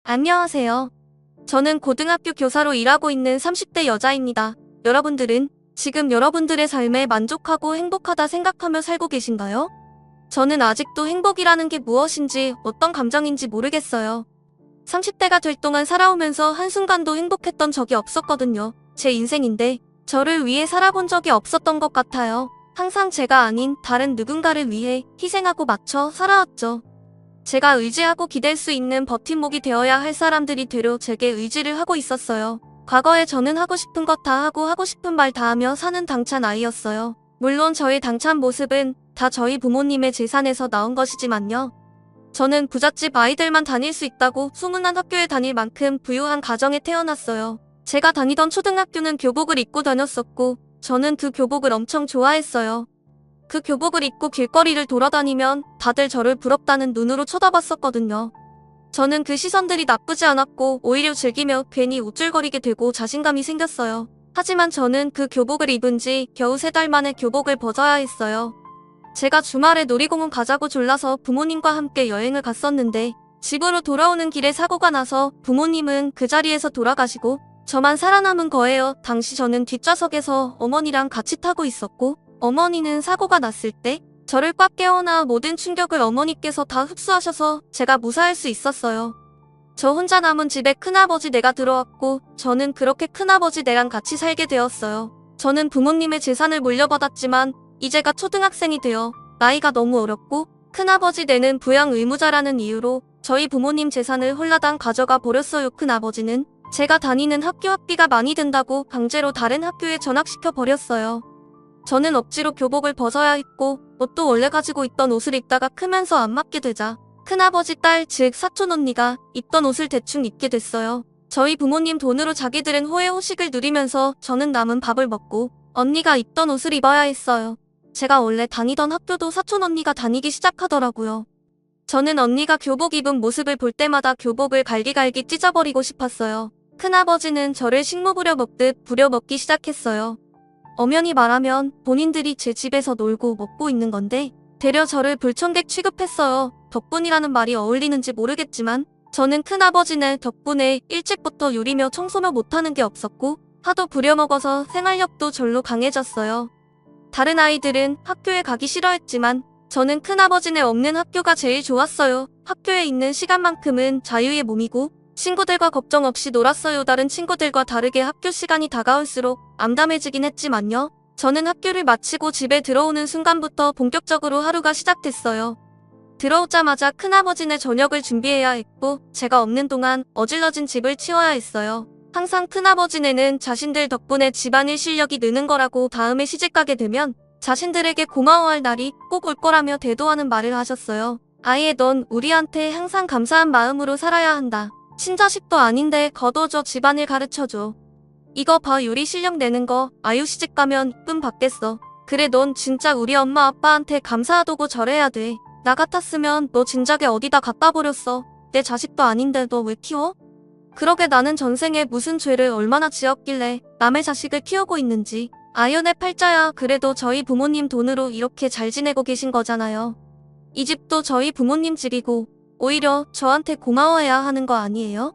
안녕하세요. 저는 고등학교 교사로 일하고 있는 30대 여자입니다. 여러분들은 지금 여러분들의 삶에 만족하고 행복하다 생각하며 살고 계신가요? 저는 아직도 행복이라는 게 무엇인지 어떤 감정인지 모르겠어요. 30대가 될 동안 살아오면서 한순간도 행복했던 적이 없었거든요. 제 인생인데 저를 위해 살아본 적이 없었던 것 같아요. 항상 제가 아닌 다른 누군가를 위해 희생하고 맞춰 살아왔죠. 제가 의지하고 기댈 수 있는 버팀목이 되어야 할 사람들이 되려 제게 의지를 하고 있었어요. 과거에 저는 하고 싶은 것 다 하고 싶은 말 다 하며 사는 당찬 아이였어요. 물론 저의 당찬 모습은 다 저희 부모님의 재산에서 나온 것이지만요. 저는 부잣집 아이들만 다닐 수 있다고 소문난 학교에 다닐 만큼 부유한 가정에 태어났어요. 제가 다니던 초등학교는 교복을 입고 다녔었고 저는 그 교복을 엄청 좋아했어요. 그 교복을 입고 길거리를 돌아다니면 다들 저를 부럽다는 눈으로 쳐다봤었거든요. 저는 그 시선들이 나쁘지 않았고 오히려 즐기며 괜히 우쭐거리게 되고 자신감이 생겼어요. 하지만 저는 그 교복을 입은 지 겨우 3달 만에 교복을 벗어야 했어요. 제가 주말에 놀이공원 가자고 졸라서 부모님과 함께 여행을 갔었는데 집으로 돌아오는 길에 사고가 나서 부모님은 그 자리에서 돌아가시고 저만 살아남은 거예요. 당시 저는 뒷좌석에서 어머니랑 같이 타고 있었고 어머니는 사고가 났을 때 저를 꽉 깨워놔 모든 충격을 어머니께서 다 흡수하셔서 제가 무사할 수 있었어요. 저 혼자 남은 집에 큰아버지 댁가 들어왔고 저는 그렇게 큰아버지 댁랑 같이 살게 되었어요. 저는 부모님의 재산을 물려받았지만 이제가 초등학생이 되어 나이가 너무 어렸고 큰아버지 댁는 부양 의무자라는 이유로 저희 부모님 재산을 홀라당 가져가 버렸어요. 큰아버지는 제가 다니는 학교 학비가 많이 든다고 강제로 다른 학교에 전학시켜 버렸어요. 저는 억지로 교복을 벗어야 했고 옷도 원래 가지고 있던 옷을 입다가 크면서 안 맞게 되자 큰아버지 딸 즉 사촌 언니가 입던 옷을 대충 입게 됐어요. 저희 부모님 돈으로 자기들은 호의호식을 누리면서 저는 남은 밥을 먹고 언니가 입던 옷을 입어야 했어요. 제가 원래 다니던 학교도 사촌 언니가 다니기 시작하더라고요. 저는 언니가 교복 입은 모습을 볼 때마다 교복을 갈기갈기 찢어버리고 싶었어요. 큰아버지는 저를 식모 부려먹듯 부려먹기 시작했어요. 엄연히 말하면 본인들이 제 집에서 놀고 먹고 있는 건데 되려 저를 불청객 취급했어요. 덕분이라는 말이 어울리는지 모르겠지만 저는 큰아버지네 덕분에 일찍부터 요리며 청소며 못하는 게 없었고 하도 부려먹어서 생활력도 절로 강해졌어요. 다른 아이들은 학교에 가기 싫어했지만 저는 큰아버지네 없는 학교가 제일 좋았어요. 학교에 있는 시간만큼은 자유의 몸이고 친구들과 걱정 없이 놀았어요. 다른 친구들과 다르게 학교 시간이 다가올수록 암담해지긴 했지만요. 저는 학교를 마치고 집에 들어오는 순간부터 본격적으로 하루가 시작됐어요. 들어오자마자 큰아버지네 저녁을 준비해야 했고 제가 없는 동안 어질러진 집을 치워야 했어요. 항상 큰아버지네는 자신들 덕분에 집안일 실력이 느는 거라고 다음에 시집가게 되면 자신들에게 고마워할 날이 꼭 올 거라며 대도하는 말을 하셨어요. 아예 넌 우리한테 항상 감사한 마음으로 살아야 한다. 친자식도 아닌데 거둬줘 집안일 가르쳐줘. 이거 봐 요리 실력 내는 거 아유 시집가면 이쁨 받겠어. 그래 넌 진짜 우리 엄마 아빠한테 감사하다고 절해야 돼. 나 같았으면 너 진작에 어디다 갖다 버렸어. 내 자식도 아닌데 너 왜 키워? 그러게 나는 전생에 무슨 죄를 얼마나 지었길래 남의 자식을 키우고 있는지. 아연의 팔자야. 그래도 저희 부모님 돈으로 이렇게 잘 지내고 계신 거잖아요. 이 집도 저희 부모님 집이고 오히려 저한테 고마워해야 하는 거 아니에요?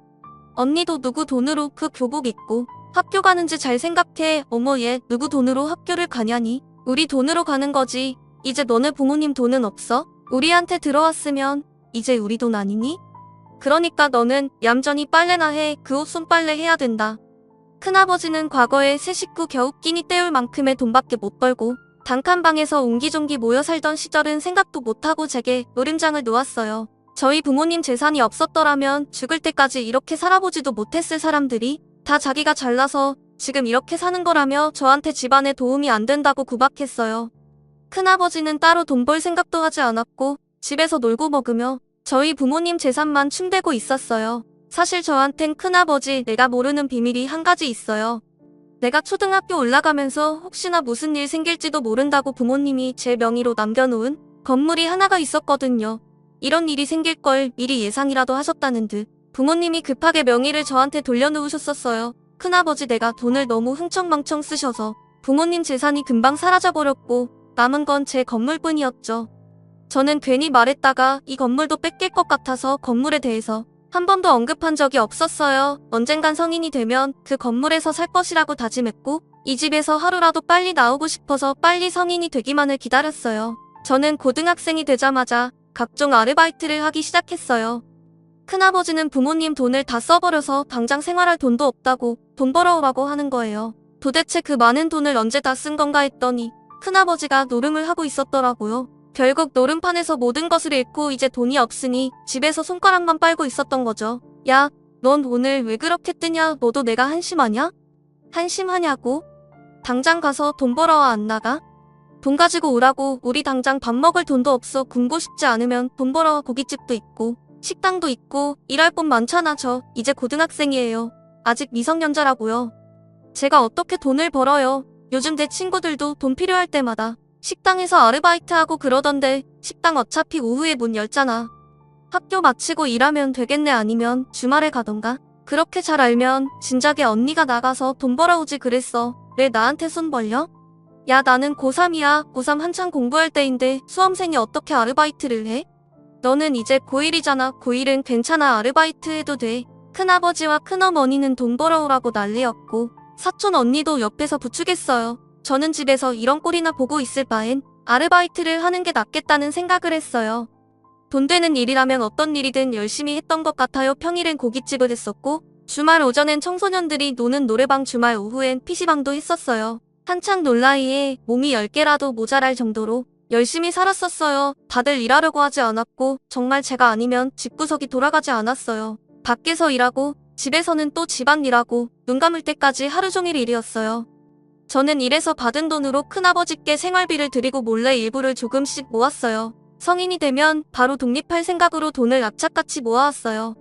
언니도 누구 돈으로 그 교복 입고 학교 가는지 잘 생각해. 어머 얘 누구 돈으로 학교를 가냐니? 우리 돈으로 가는 거지. 이제 너네 부모님 돈은 없어? 우리한테 들어왔으면 이제 우리 돈 아니니? 그러니까 너는 얌전히 빨래나 해. 그 옷 손빨래 해야 된다. 큰아버지는 과거에 세 식구 겨우 끼니 때울 만큼의 돈밖에 못 벌고 단칸방에서 옹기종기 모여 살던 시절은 생각도 못하고 제게 노름장을 놓았어요. 저희 부모님 재산이 없었더라면 죽을 때까지 이렇게 살아보지도 못했을 사람들이 다 자기가 잘나서 지금 이렇게 사는 거라며 저한테 집안에 도움이 안 된다고 구박했어요. 큰아버지는 따로 돈 벌 생각도 하지 않았고 집에서 놀고 먹으며 저희 부모님 재산만 충대고 있었어요. 사실 저한텐 큰아버지 내가 모르는 비밀이 한 가지 있어요. 내가 초등학교 올라가면서 혹시나 무슨 일 생길지도 모른다고 부모님이 제 명의로 남겨놓은 건물이 하나가 있었거든요. 이런 일이 생길 걸 미리 예상이라도 하셨다는 듯 부모님이 급하게 명의를 저한테 돌려놓으셨었어요. 큰아버지 내가 돈을 너무 흥청망청 쓰셔서 부모님 재산이 금방 사라져버렸고 남은 건 제 건물뿐이었죠. 저는 괜히 말했다가 이 건물도 뺏길 것 같아서 건물에 대해서 한 번도 언급한 적이 없었어요. 언젠간 성인이 되면 그 건물에서 살 것이라고 다짐했고 이 집에서 하루라도 빨리 나오고 싶어서 빨리 성인이 되기만을 기다렸어요. 저는 고등학생이 되자마자 각종 아르바이트를 하기 시작했어요. 큰아버지는 부모님 돈을 다 써버려서 당장 생활할 돈도 없다고 돈 벌어오라고 하는 거예요. 도대체 그 많은 돈을 언제 다 쓴 건가 했더니 큰아버지가 노름을 하고 있었더라고요. 결국 노름판에서 모든 것을 잃고 이제 돈이 없으니 집에서 손가락만 빨고 있었던 거죠. 야, 넌 오늘 왜 그렇게 뜨냐? 너도 내가 한심하냐? 한심하냐고? 당장 가서 돈 벌어와 안 나가? 돈 가지고 오라고. 우리 당장 밥 먹을 돈도 없어. 굶고 싶지 않으면 돈 벌어와. 고깃집도 있고 식당도 있고 일할 곳 많잖아. 저 이제 고등학생이에요. 아직 미성년자라고요. 제가 어떻게 돈을 벌어요? 요즘 내 친구들도 돈 필요할 때마다 식당에서 아르바이트하고 그러던데 식당 어차피 오후에 문 열잖아. 학교 마치고 일하면 되겠네. 아니면 주말에 가던가. 그렇게 잘 알면 진작에 언니가 나가서 돈 벌어오지 그랬어. 왜 나한테 손 벌려? 야, 나는 고3이야. 고3 한창 공부할 때인데 수험생이 어떻게 아르바이트를 해? 너는 이제 고1이잖아. 고1은 괜찮아. 아르바이트 해도 돼. 큰아버지와 큰어머니는 돈 벌어오라고 난리였고 사촌 언니도 옆에서 부추겼어요. 저는 집에서 이런 꼴이나 보고 있을 바엔 아르바이트를 하는 게 낫겠다는 생각을 했어요. 돈 되는 일이라면 어떤 일이든 열심히 했던 것 같아요. 평일엔 고깃집을 했었고 주말 오전엔 청소년들이 노는 노래방, 주말 오후엔 PC방도 했었어요. 한창 놀 나이에 몸이 10개라도 모자랄 정도로 열심히 살았었어요. 다들 일하려고 하지 않았고 정말 제가 아니면 집구석이 돌아가지 않았어요. 밖에서 일하고 집에서는 또 집안일하고 눈 감을 때까지 하루 종일 일이었어요. 저는 일해서 받은 돈으로 큰아버지께 생활비를 드리고 몰래 일부를 조금씩 모았어요. 성인이 되면 바로 독립할 생각으로 돈을 악착같이 모아왔어요.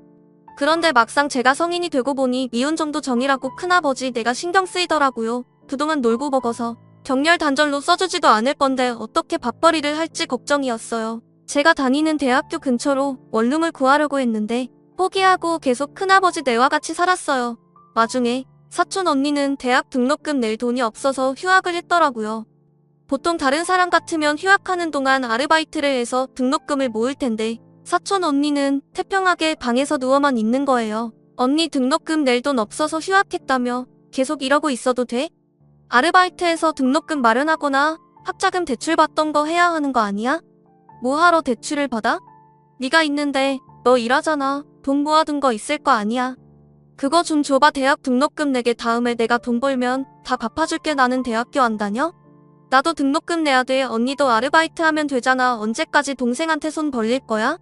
그런데 막상 제가 성인이 되고 보니 미운 정도 정이라고 큰아버지 내가 신경 쓰이더라고요. 그동안 놀고 먹어서 격렬 단절로 써주지도 않을 건데 어떻게 밥벌이를 할지 걱정이었어요. 제가 다니는 대학교 근처로 원룸을 구하려고 했는데 포기하고 계속 큰아버지 네와 같이 살았어요. 와중에 사촌 언니는 대학 등록금 낼 돈이 없어서 휴학을 했더라고요. 보통 다른 사람 같으면 휴학하는 동안 아르바이트를 해서 등록금을 모을 텐데 사촌 언니는 태평하게 방에서 누워만 있는 거예요. 언니 등록금 낼 돈 없어서 휴학했다며 계속 이러고 있어도 돼? 아르바이트해서 등록금 마련하거나 학자금 대출 받던 거 해야 하는 거 아니야? 뭐하러 대출을 받아? 네가 있는데 너 일하잖아. 돈 모아둔 거 있을 거 아니야. 그거 좀 줘봐. 대학 등록금 내게. 다음에 내가 돈 벌면 다 갚아줄게. 나는 대학교 안 다녀? 나도 등록금 내야 돼. 언니도 아르바이트 하면 되잖아. 언제까지 동생한테 손 벌릴 거야?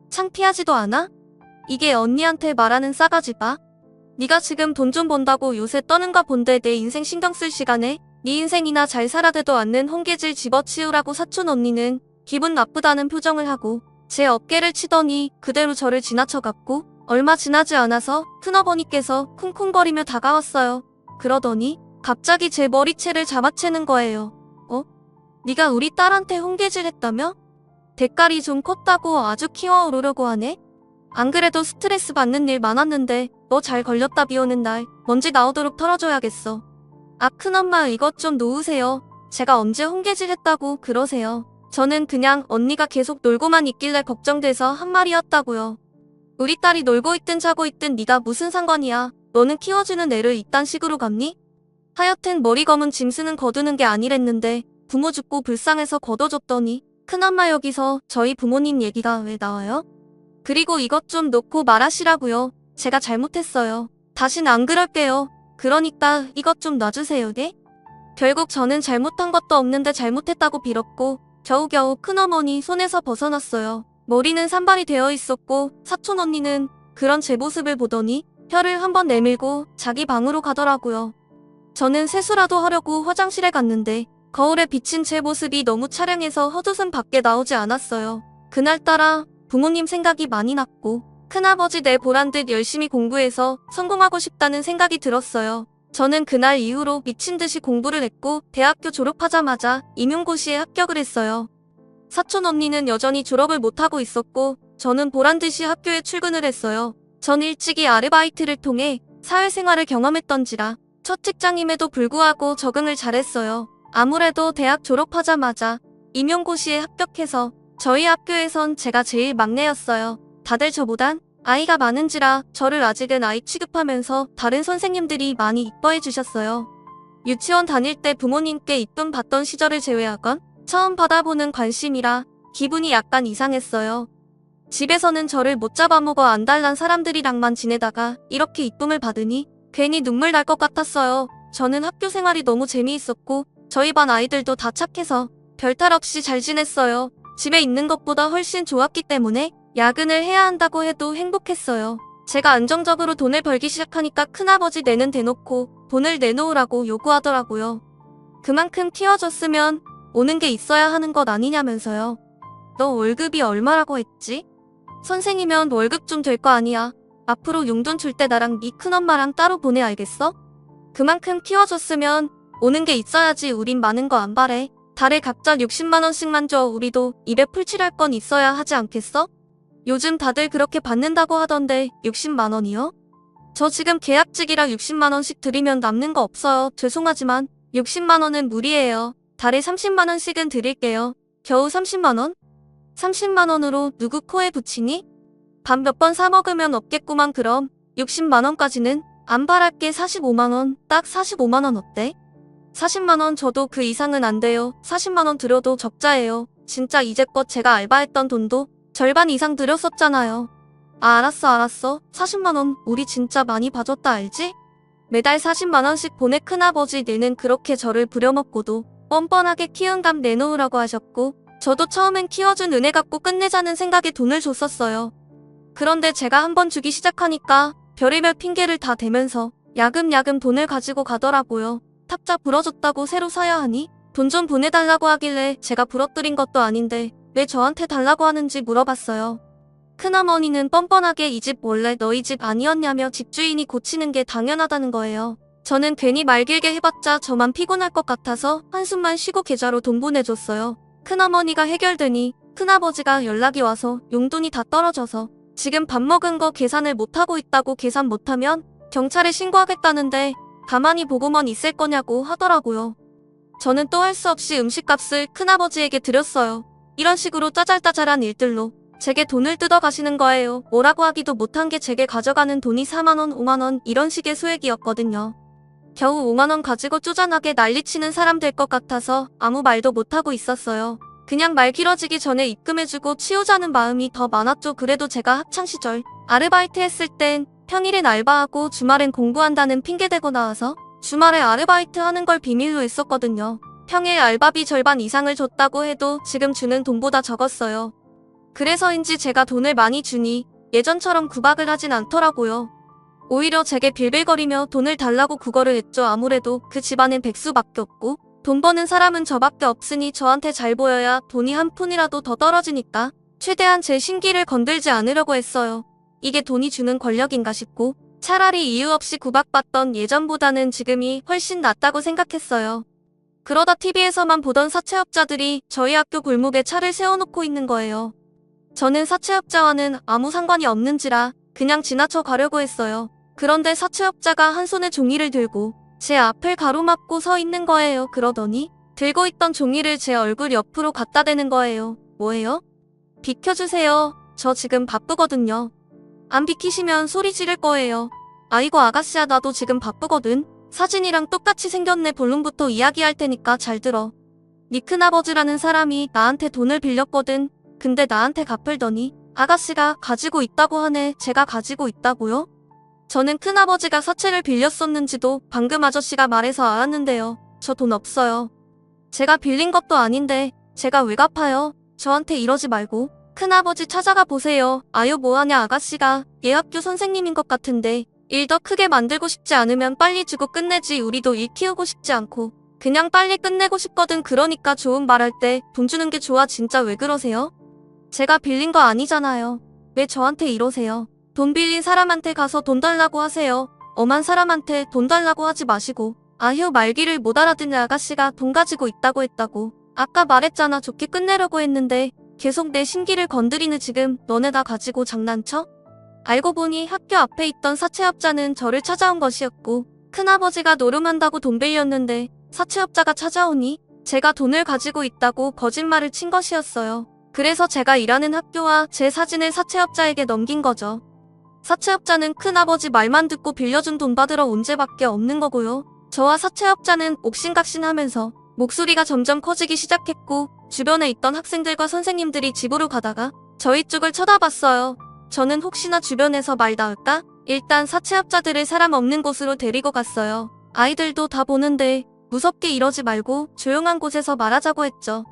창피하지도 않아? 이게 언니한테 말하는 싸가지 봐. 네가 지금 돈 좀 번다고 요새 떠는가 본데 내 인생 신경 쓸 시간에 네 인생이나 잘 살아대도 않는 홍계질 집어치우라고 사촌 언니는 기분 나쁘다는 표정을 하고 제 어깨를 치더니 그대로 저를 지나쳐갔고 얼마 지나지 않아서 큰어머니께서 쿵쿵거리며 다가왔어요. 그러더니 갑자기 제 머리채를 잡아채는 거예요. 네가 우리 딸한테 홍계질 했다며? 대가리 좀 컸다고 아주 키워오르려고 하네? 안 그래도 스트레스 받는 일 많았는데 너 잘 걸렸다. 비 오는 날 먼지 나오도록 털어줘야겠어. 아, 큰엄마 이것 좀 놓으세요. 제가 언제 홍계질 했다고 그러세요. 저는 그냥 언니가 계속 놀고만 있길래 걱정돼서 한 말이었다고요. 우리 딸이 놀고 있든 자고 있든 네가 무슨 상관이야. 너는 키워주는 애를 이딴 식으로 갚니? 하여튼 머리 검은 짐승은 거두는 게 아니랬는데 부모 죽고 불쌍해서 거둬줬더니 큰엄마 여기서 저희 부모님 얘기가 왜 나와요? 그리고 이것 좀 놓고 말하시라고요. 제가 잘못했어요. 다신 안 그럴게요. 그러니까 이것 좀 놔주세요. 네? 결국 저는 잘못한 것도 없는데 잘못했다고 빌었고 겨우겨우 큰어머니 손에서 벗어났어요. 머리는 산발이 되어 있었고 사촌 언니는 그런 제 모습을 보더니 혀를 한번 내밀고 자기 방으로 가더라고요. 저는 세수라도 하려고 화장실에 갔는데 거울에 비친 제 모습이 너무 차량해서 헛웃음 밖에 나오지 않았어요. 그날따라 부모님 생각이 많이 났고 큰아버지 내 보란 듯 열심히 공부해서 성공하고 싶다는 생각이 들었어요. 저는 그날 이후로 미친 듯이 공부를 했고 대학교 졸업하자마자 임용고시에 합격을 했어요. 사촌 언니는 여전히 졸업을 못하고 있었고 저는 보란 듯이 학교에 출근을 했어요. 전 일찍이 아르바이트를 통해 사회생활을 경험했던지라 첫 직장임에도 불구하고 적응을 잘했어요. 아무래도 대학 졸업하자마자 임용고시에 합격해서 저희 학교에선 제가 제일 막내였어요. 다들 저보단 아이가 많은지라 저를 아직은 아이 취급하면서 다른 선생님들이 많이 이뻐해 주셨어요. 유치원 다닐 때 부모님께 이쁨 받던 시절을 제외하건 처음 받아보는 관심이라 기분이 약간 이상했어요. 집에서는 저를 못 잡아먹어 안달난 사람들이랑만 지내다가 이렇게 이쁨을 받으니 괜히 눈물 날 것 같았어요. 저는 학교 생활이 너무 재미있었고 저희 반 아이들도 다 착해서 별탈 없이 잘 지냈어요. 집에 있는 것보다 훨씬 좋았기 때문에 야근을 해야 한다고 해도 행복했어요. 제가 안정적으로 돈을 벌기 시작하니까 큰아버지 내는 대놓고 돈을 내놓으라고 요구하더라고요. 그만큼 키워줬으면 오는 게 있어야 하는 것 아니냐면서요. 너 월급이 얼마라고 했지? 선생이면 월급 좀 될 거 아니야. 앞으로 용돈 줄 때 나랑 네 큰엄마랑 따로 보내 알겠어? 그만큼 키워줬으면 오는 게 있어야지. 우린 많은 거 안 바래. 달에 각자 60만 원씩만 줘. 우리도 입에 풀칠할 건 있어야 하지 않겠어? 요즘 다들 그렇게 받는다고 하던데 60만 원이요? 저 지금 계약직이라 60만 원씩 드리면 남는 거 없어요. 죄송하지만 60만 원은 무리예요. 달에 30만 원씩은 드릴게요. 겨우 30만 원? 30만 원으로 누구 코에 붙이니? 밥 몇 번 사 먹으면 없겠구만. 그럼 60만 원까지는 안 바랄게. 45만 원, 딱 45만 원 어때? 40만 원 줘도 그 이상은 안 돼요. 40만 원 드려도 적자예요. 진짜 이제껏 제가 알바했던 돈도 절반 이상 들였었잖아요. 아, 알았어. 40만 원 우리 진짜 많이 봐줬다 알지? 매달 40만 원씩 보내. 큰아버지 내는 그렇게 저를 부려먹고도 뻔뻔하게 키운감 내놓으라고 하셨고 저도 처음엔 키워준 은혜 갚고 끝내자는 생각에 돈을 줬었어요. 그런데 제가 한번 주기 시작하니까 별의별 핑계를 다 대면서 야금야금 돈을 가지고 가더라고요. 탁자 부러졌다고 새로 사야 하니? 돈 좀 보내달라고 하길래 제가 부러뜨린 것도 아닌데 왜 저한테 달라고 하는지 물어봤어요. 큰어머니는 뻔뻔하게 이 집 원래 너희 집 아니었냐며 집주인이 고치는 게 당연하다는 거예요. 저는 괜히 말 길게 해봤자 저만 피곤할 것 같아서 한숨만 쉬고 계좌로 돈 보내줬어요. 큰어머니가 해결되니 큰아버지가 연락이 와서 용돈이 다 떨어져서 지금 밥 먹은 거 계산을 못하고 있다고, 계산 못하면 경찰에 신고하겠다는데 가만히 보고만 있을 거냐고 하더라고요. 저는 또 할 수 없이 음식값을 큰아버지에게 드렸어요. 이런 식으로 짜잘짜잘한 일들로 제게 돈을 뜯어가시는 거예요. 뭐라고 하기도 못한 게 제게 가져가는 돈이 4만원, 5만원 이런 식의 소액이었거든요. 겨우 5만원 가지고 쪼잔하게 난리치는 사람 될 것 같아서 아무 말도 못하고 있었어요. 그냥 말 길어지기 전에 입금해주고 치우자는 마음이 더 많았죠. 그래도 제가 학창시절 아르바이트 했을 땐 평일엔 알바하고 주말엔 공부한다는 핑계대고 나와서 주말에 아르바이트 하는 걸 비밀로 했었거든요. 평일 알바비 절반 이상을 줬다고 해도 지금 주는 돈보다 적었어요. 그래서인지 제가 돈을 많이 주니 예전처럼 구박을 하진 않더라고요. 오히려 제게 빌빌거리며 돈을 달라고 구걸을 했죠. 아무래도 그 집안엔 백수밖에 없고 돈 버는 사람은 저밖에 없으니 저한테 잘 보여야 돈이 한 푼이라도 더 떨어지니까 최대한 제 신기를 건들지 않으려고 했어요. 이게 돈이 주는 권력인가 싶고 차라리 이유 없이 구박받던 예전보다는 지금이 훨씬 낫다고 생각했어요. 그러다 TV에서만 보던 사채업자들이 저희 학교 골목에 차를 세워놓고 있는 거예요. 저는 사채업자와는 아무 상관이 없는지라 그냥 지나쳐 가려고 했어요. 그런데 사채업자가 한 손에 종이를 들고 제 앞을 가로막고 서 있는 거예요. 그러더니 들고 있던 종이를 제 얼굴 옆으로 갖다 대는 거예요. 뭐예요? 비켜주세요. 저 지금 바쁘거든요. 안 비키시면 소리 지를 거예요. 아이고 아가씨야, 나도 지금 바쁘거든. 사진이랑 똑같이 생겼네. 본론부터 이야기할 테니까 잘 들어. 네 큰아버지라는 사람이 나한테 돈을 빌렸거든. 근데 나한테 갚을더니 아가씨가 가지고 있다고 하네. 제가 가지고 있다고요? 저는 큰아버지가 사채를 빌렸었는지도 방금 아저씨가 말해서 알았는데요. 저 돈 없어요. 제가 빌린 것도 아닌데 제가 왜 갚아요? 저한테 이러지 말고 큰아버지 찾아가 보세요. 아유 뭐하냐, 아가씨가 얘 학교 선생님인 것 같은데 일 더 크게 만들고 싶지 않으면 빨리 주고 끝내지. 우리도 일 키우고 싶지 않고 그냥 빨리 끝내고 싶거든. 그러니까 좋은 말할 때 돈 주는 게 좋아. 진짜 왜 그러세요? 제가 빌린 거 아니잖아요. 왜 저한테 이러세요? 돈 빌린 사람한테 가서 돈 달라고 하세요. 엄한 사람한테 돈 달라고 하지 마시고. 아휴, 말귀를 못 알아듣는 아가씨가 돈 가지고 있다고 했다고. 아까 말했잖아. 좋게 끝내려고 했는데 계속 내 신기를 건드리는. 지금 너네 다 가지고 장난쳐? 알고 보니 학교 앞에 있던 사채업자는 저를 찾아온 것이었고 큰아버지가 노름한다고 돈 빌렸는데 사채업자가 찾아오니 제가 돈을 가지고 있다고 거짓말을 친 것이었어요. 그래서 제가 일하는 학교와 제 사진을 사채업자에게 넘긴 거죠. 사채업자는 큰아버지 말만 듣고 빌려준 돈 받으러 온 죄밖에 없는 거고요. 저와 사채업자는 옥신각신하면서 목소리가 점점 커지기 시작했고 주변에 있던 학생들과 선생님들이 집으로 가다가 저희 쪽을 쳐다봤어요. 저는 혹시나 주변에서 말 나올까? 일단 사채업자들을 사람 없는 곳으로 데리고 갔어요. 아이들도 다 보는데 무섭게 이러지 말고 조용한 곳에서 말하자고 했죠.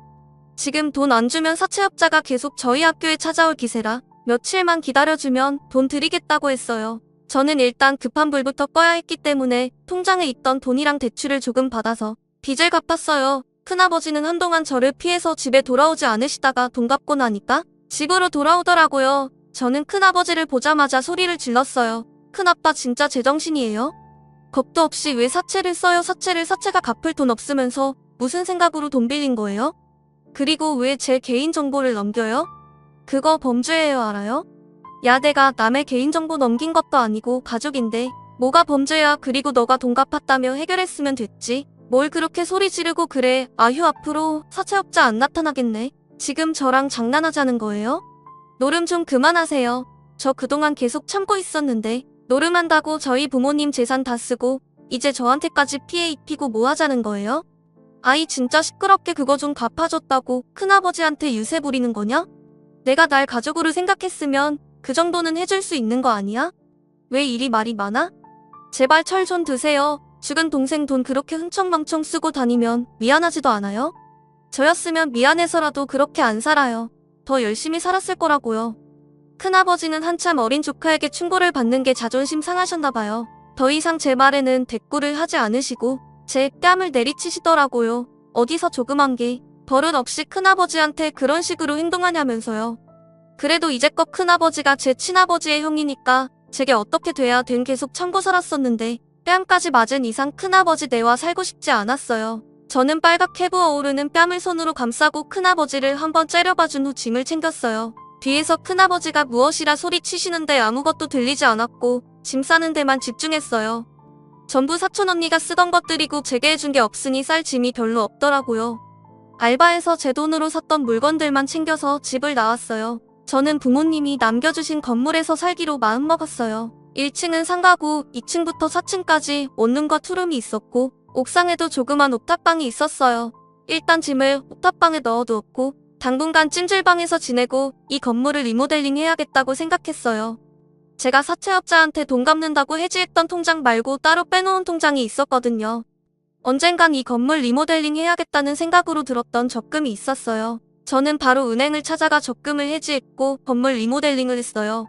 지금 돈 안 주면 사채업자가 계속 저희 학교에 찾아올 기세라 며칠만 기다려주면 돈 드리겠다고 했어요. 저는 일단 급한 불부터 꺼야 했기 때문에 통장에 있던 돈이랑 대출을 조금 받아서 빚을 갚았어요. 큰아버지는 한동안 저를 피해서 집에 돌아오지 않으시다가 돈 갚고 나니까 집으로 돌아오더라고요. 저는 큰아버지를 보자마자 소리를 질렀어요. 큰아빠 진짜 제정신이에요? 겁도 없이 왜 사채를 써요? 사채가 갚을 돈 없으면서 무슨 생각으로 돈 빌린 거예요? 그리고 왜 제 개인정보를 넘겨요? 그거 범죄예요, 알아요? 야, 내가 남의 개인정보 넘긴 것도 아니고 가족인데 뭐가 범죄야. 그리고 너가 돈 갚았다며 해결했으면 됐지. 뭘 그렇게 소리 지르고 그래. 아휴, 앞으로 사채업자 안 나타나겠네. 지금 저랑 장난하자는 거예요? 노름 좀 그만하세요. 저 그동안 계속 참고 있었는데 노름한다고 저희 부모님 재산 다 쓰고 이제 저한테까지 피해 입히고 뭐 하자는 거예요? 아이 진짜 시끄럽게 그거 좀 갚아줬다고 큰아버지한테 유세 부리는 거냐? 내가 날 가족으로 생각했으면 그 정도는 해줄 수 있는 거 아니야? 왜 이리 말이 많아? 제발 철 좀 드세요. 죽은 동생 돈 그렇게 흥청망청 쓰고 다니면 미안하지도 않아요? 저였으면 미안해서라도 그렇게 안 살아요. 더 열심히 살았을 거라고요. 큰아버지는 한참 어린 조카에게 충고를 받는 게 자존심 상하셨나봐요. 더 이상 제 말에는 대꾸를 하지 않으시고 제 뺨을 내리치시더라고요. 어디서 조그만 게 버릇 없이 큰아버지한테 그런 식으로 행동하냐면서요. 그래도 이제껏 큰아버지가 제 친아버지의 형이니까 제게 어떻게 돼야 된 계속 참고 살았었는데 뺨까지 맞은 이상 큰아버지 내와 살고 싶지 않았어요. 저는 빨갛게 부어오르는 뺨을 손으로 감싸고 큰아버지를 한번 째려봐준 후 짐을 챙겼어요. 뒤에서 큰아버지가 무엇이라 소리치시는데 아무것도 들리지 않았고 짐 싸는 데만 집중했어요. 전부 사촌언니가 쓰던 것들이고 제게 해준 게 없으니 쌀 짐이 별로 없더라고요. 알바해서 제 돈으로 샀던 물건들만 챙겨서 집을 나왔어요. 저는 부모님이 남겨주신 건물에서 살기로 마음먹었어요. 1층은 상가고 2층부터 4층까지 원룸과 투룸이 있었고 옥상에도 조그만 옥탑방이 있었어요. 일단 짐을 옥탑방에 넣어두었고 당분간 찜질방에서 지내고 이 건물을 리모델링 해야겠다고 생각했어요. 제가 사채업자한테 돈 갚는다고 해지했던 통장 말고 따로 빼놓은 통장이 있었거든요. 언젠간 이 건물 리모델링 해야겠다는 생각으로 들었던 적금이 있었어요. 저는 바로 은행을 찾아가 적금을 해지했고 건물 리모델링을 했어요.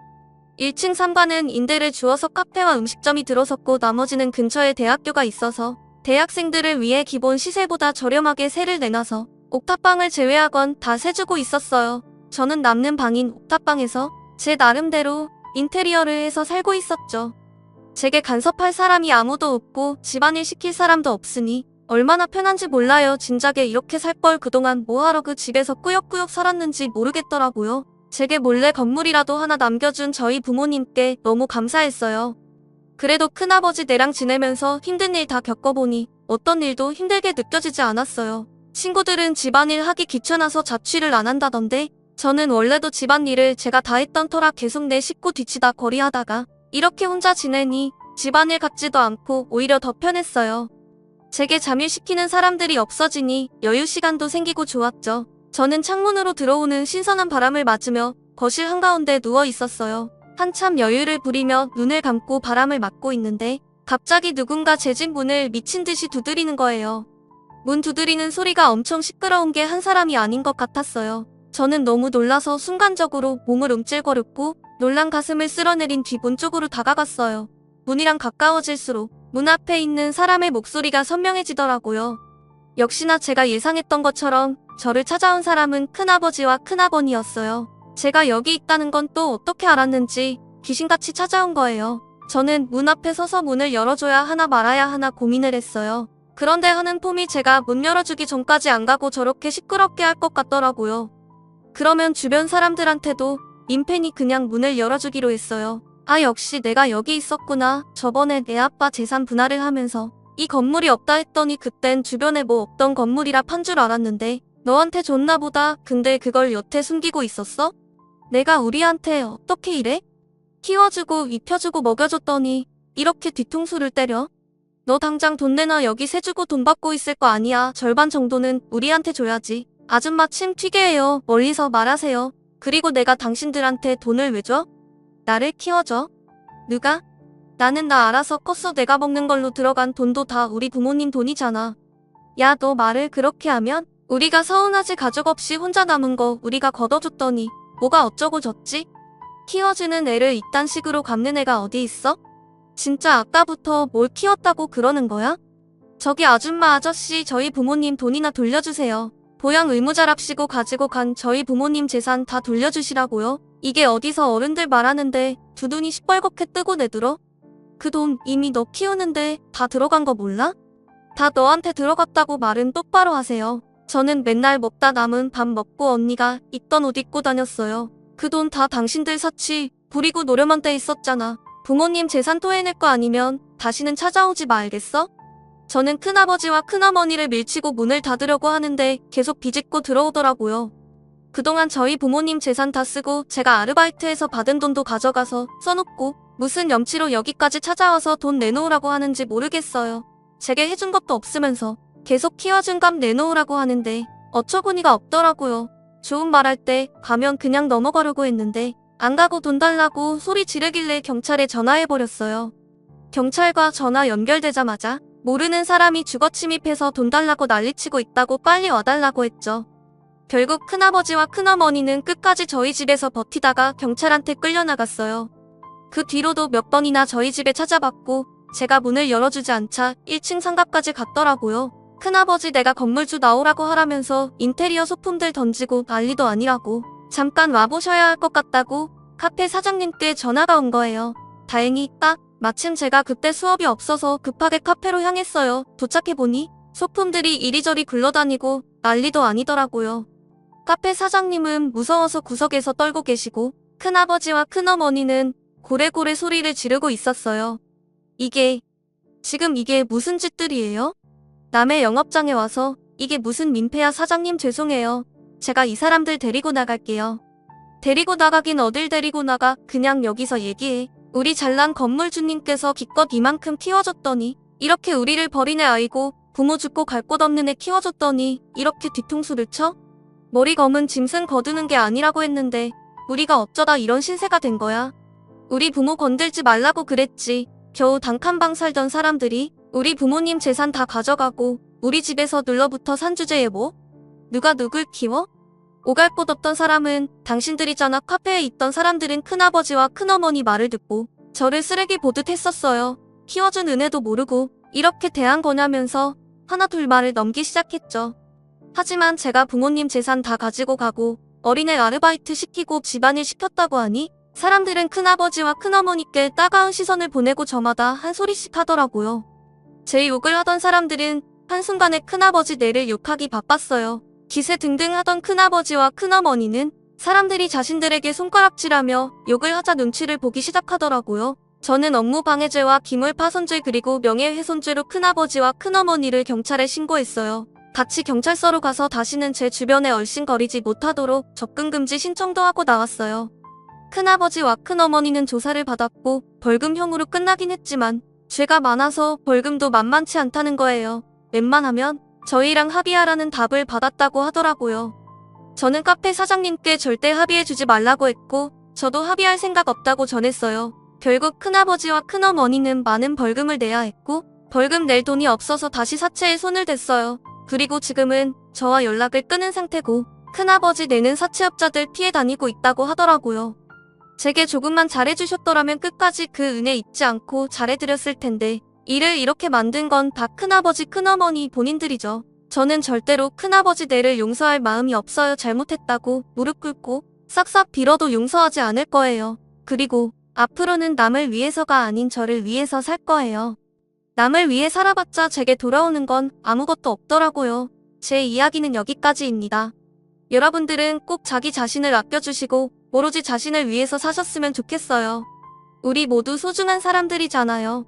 1층 3관은 임대를 주어서 카페와 음식점이 들어섰고 나머지는 근처에 대학교가 있어서 대학생들을 위해 기본 시세보다 저렴하게 세를 내놔서 옥탑방을 제외하곤 다 세주고 있었어요. 저는 남는 방인 옥탑방에서 제 나름대로 인테리어를 해서 살고 있었죠. 제게 간섭할 사람이 아무도 없고 집안일 시킬 사람도 없으니 얼마나 편한지 몰라요. 진작에 이렇게 살 걸 그동안 뭐하러 그 집에서 꾸역꾸역 살았는지 모르겠더라고요. 제게 몰래 건물이라도 하나 남겨준 저희 부모님께 너무 감사했어요. 그래도 큰아버지 내랑 지내면서 힘든 일 다 겪어보니 어떤 일도 힘들게 느껴지지 않았어요. 친구들은 집안일 하기 귀찮아서 자취를 안 한다던데 저는 원래도 집안일을 제가 다 했던 터라 계속 내 식구 뒤치다 거리하다가 이렇게 혼자 지내니 집안일 같지도 않고 오히려 더 편했어요. 제게 잠일시키는 사람들이 없어지니 여유 시간도 생기고 좋았죠. 저는 창문으로 들어오는 신선한 바람을 맞으며 거실 한가운데 누워 있었어요. 한참 여유를 부리며 눈을 감고 바람을 맞고 있는데 갑자기 누군가 제 집 문을 미친 듯이 두드리는 거예요. 문 두드리는 소리가 엄청 시끄러운 게 한 사람이 아닌 것 같았어요. 저는 너무 놀라서 순간적으로 몸을 움찔거렸고 놀란 가슴을 쓸어내린 뒤 문 쪽으로 다가갔어요. 문이랑 가까워질수록 문 앞에 있는 사람의 목소리가 선명해지더라고요. 역시나 제가 예상했던 것처럼 저를 찾아온 사람은 큰아버지와 큰아버니였어요. 제가 여기 있다는 건 또 어떻게 알았는지 귀신같이 찾아온 거예요. 저는 문 앞에 서서 문을 열어줘야 하나 말아야 하나 고민을 했어요. 그런데 하는 폼이 제가 문 열어주기 전까지 안 가고 저렇게 시끄럽게 할 것 같더라고요. 그러면 주변 사람들한테도 임팬이 그냥 문을 열어주기로 했어요. 아, 역시 내가 여기 있었구나. 저번에 내 아빠 재산 분할을 하면서 이 건물이 없다 했더니 그땐 주변에 뭐 없던 건물이라 판 줄 알았는데 너한테 줬나 보다. 근데 그걸 여태 숨기고 있었어? 내가 우리한테 어떻게 이래? 키워주고 입혀주고 먹여줬더니 이렇게 뒤통수를 때려? 너 당장 돈 내놔. 여기 세 주고 돈 받고 있을 거 아니야. 절반 정도는 우리한테 줘야지. 아줌마 침 튀게 해요. 멀리서 말하세요. 그리고 내가 당신들한테 돈을 왜 줘? 나를 키워줘? 누가? 나는 나 알아서 컸어. 내가 먹는 걸로 들어간 돈도 다 우리 부모님 돈이잖아. 야, 너 말을 그렇게 하면 우리가 서운하지. 가족 없이 혼자 남은 거 우리가 걷어줬더니 뭐가 어쩌고 졌지? 키워주는 애를 이딴 식으로 갚는 애가 어디 있어? 진짜 아까부터 뭘 키웠다고 그러는 거야? 저기 아줌마 아저씨, 저희 부모님 돈이나 돌려주세요. 보양 의무자랍시고 가지고 간 저희 부모님 재산 다 돌려주시라고요. 이게 어디서 어른들 말하는데 두 눈이 시뻘겋게 뜨고 내들어? 그 돈 이미 너 키우는데 다 들어간 거 몰라? 다 너한테 들어갔다고 말은 똑바로 하세요. 저는 맨날 먹다 남은 밥 먹고 언니가 입던 옷 입고 다녔어요. 그 돈 다 당신들 사치 부리고 노려만 떼 있었잖아. 부모님 재산 토해낼 거 아니면 다시는 찾아오지 말겠어? 저는 큰아버지와 큰어머니를 밀치고 문을 닫으려고 하는데 계속 비집고 들어오더라고요. 그동안 저희 부모님 재산 다 쓰고 제가 아르바이트해서 받은 돈도 가져가서 써놓고 무슨 염치로 여기까지 찾아와서 돈 내놓으라고 하는지 모르겠어요. 제게 해준 것도 없으면서 계속 키워준 값 내놓으라고 하는데 어처구니가 없더라고요. 좋은 말할 때 가면 그냥 넘어가려고 했는데 안 가고 돈 달라고 소리 지르길래 경찰에 전화해버렸어요. 경찰과 전화 연결되자마자 모르는 사람이 주거 침입해서 돈 달라고 난리치고 있다고 빨리 와달라고 했죠. 결국 큰아버지와 큰어머니는 끝까지 저희 집에서 버티다가 경찰한테 끌려나갔어요. 그 뒤로도 몇 번이나 저희 집에 찾아봤고 제가 문을 열어주지 않자 1층 상가까지 갔더라고요. 큰아버지 내가 건물주 나오라고 하라면서 인테리어 소품들 던지고 난리도 아니라고 잠깐 와보셔야 할 것 같다고 카페 사장님께 전화가 온 거예요. 다행히 딱 마침 제가 그때 수업이 없어서 급하게 카페로 향했어요. 도착해보니 소품들이 이리저리 굴러다니고 난리도 아니더라고요. 카페 사장님은 무서워서 구석에서 떨고 계시고 큰아버지와 큰어머니는 고래고래 소리를 지르고 있었어요. 지금 이게 무슨 짓들이에요? 남의 영업장에 와서 이게 무슨 민폐야. 사장님 죄송해요. 제가 이 사람들 데리고 나갈게요. 데리고 나가긴 어딜 데리고 나가. 그냥 여기서 얘기해. 우리 잘난 건물주님께서 기껏 이만큼 키워줬더니 이렇게 우리를 버린 애 아이고 부모 죽고 갈 곳 없는 애 키워줬더니 이렇게 뒤통수를 쳐? 머리 검은 짐승 거두는 게 아니라고 했는데 우리가 어쩌다 이런 신세가 된 거야. 우리 부모 건들지 말라고 그랬지. 겨우 단칸방 살던 사람들이 우리 부모님 재산 다 가져가고 우리 집에서 눌러붙어 산 주제에 뭐? 누가 누굴 키워? 오갈 곳 없던 사람은 당신들이잖아. 카페에 있던 사람들은 큰아버지와 큰어머니 말을 듣고 저를 쓰레기 보듯 했었어요. 키워준 은혜도 모르고 이렇게 대한 거냐면서 하나 둘 말을 넘기 시작했죠. 하지만 제가 부모님 재산 다 가지고 가고 어린애 아르바이트 시키고 집안일 시켰다고 하니 사람들은 큰아버지와 큰어머니께 따가운 시선을 보내고 저마다 한 소리씩 하더라고요. 제 욕을 하던 사람들은 한순간에 큰아버지 뇌를 욕하기 바빴어요. 기세 등등 하던 큰아버지와 큰어머니는 사람들이 자신들에게 손가락질하며 욕을 하자 눈치를 보기 시작하더라고요. 저는 업무방해죄와 기물파손죄 그리고 명예훼손죄로 큰아버지와 큰어머니를 경찰에 신고했어요. 같이 경찰서로 가서 다시는 제 주변에 얼씬거리지 못하도록 접근금지 신청도 하고 나왔어요. 큰아버지와 큰어머니는 조사를 받았고 벌금형으로 끝나긴 했지만 죄가 많아서 벌금도 만만치 않다는 거예요. 웬만하면 저희랑 합의하라는 답을 받았다고 하더라고요. 저는 카페 사장님께 절대 합의해주지 말라고 했고 저도 합의할 생각 없다고 전했어요. 결국 큰아버지와 큰어머니는 많은 벌금을 내야 했고 벌금 낼 돈이 없어서 다시 사채에 손을 댔어요. 그리고 지금은 저와 연락을 끊은 상태고 큰아버지 내는 사채업자들 피해 다니고 있다고 하더라고요. 제게 조금만 잘해주셨더라면 끝까지 그 은혜 잊지 않고 잘해드렸을 텐데 일을 이렇게 만든 건 다 큰아버지 큰어머니 본인들이죠. 저는 절대로 큰아버지 뇌를 용서할 마음이 없어요. 잘못했다고 무릎 꿇고 싹싹 빌어도 용서하지 않을 거예요. 그리고 앞으로는 남을 위해서가 아닌 저를 위해서 살 거예요. 남을 위해 살아봤자 제게 돌아오는 건 아무것도 없더라고요. 제 이야기는 여기까지입니다. 여러분들은 꼭 자기 자신을 아껴주시고 오로지 자신을 위해서 사셨으면 좋겠어요. 우리 모두 소중한 사람들이잖아요.